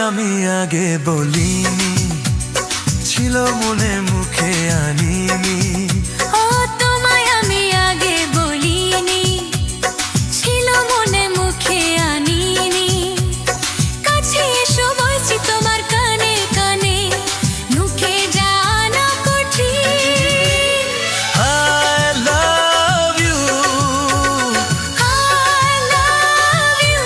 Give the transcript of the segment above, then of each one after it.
আমি আগে বলিনি, ছিল মনে মুখে আনিনি। ও তোমায় আমি আগে বলিনি, ছিল মনে মুখে আনিনি। কাছে এসো বলছি তোমার কানে কানে, মুখে জানা কঠিন। I love you, I love you।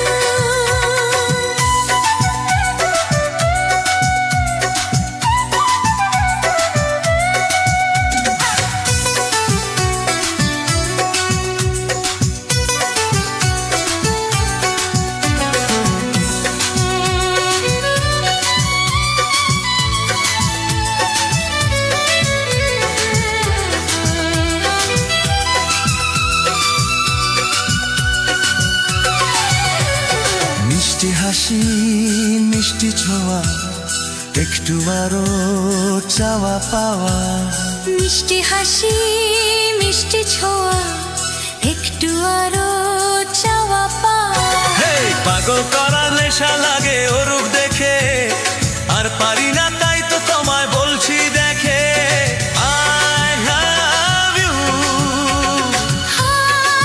মিষ্টি হাসি মিষ্টি ছোঁয়া, একটু আরো চাওয়া পাওয়া। মিষ্টি হাসি মিষ্টি ছোঁয়া, একটু আরো চাওয়া পাওয়া। হেই, পাগল করার নেশা লাগে ও রূপ দেখে, আর পারি না তাই তো তোমায় বলছি দেখে। I love you,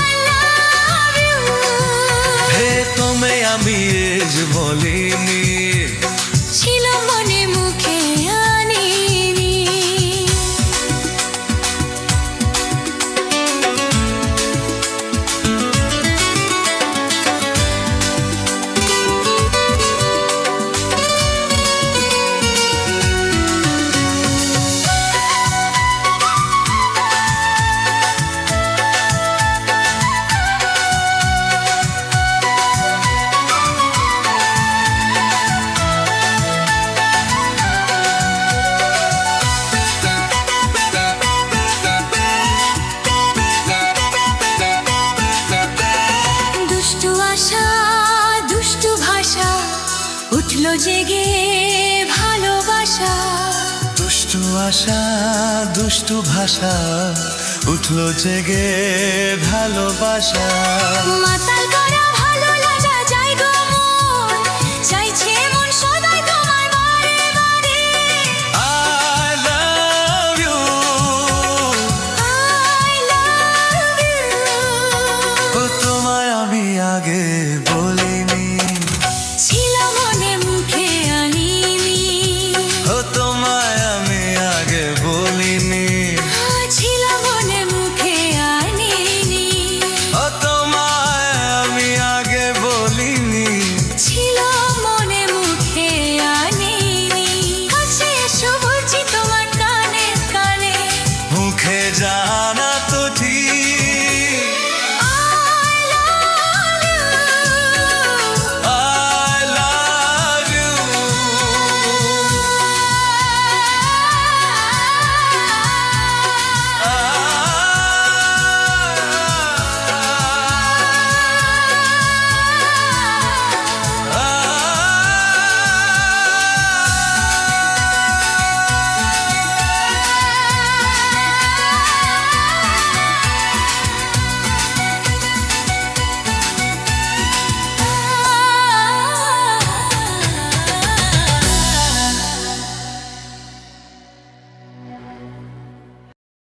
I love you। হে তুমি আমি এজ বলিনি। ছিল মনে মুখে আনিনি। দুষ্টু আশা দুষ্টু ভাষা, উঠলো জেগে ভালোবাসা। দুষ্টু আশা দুষ্টু ভাষা, উঠলো জেগে ভালোবাসা। মাতাল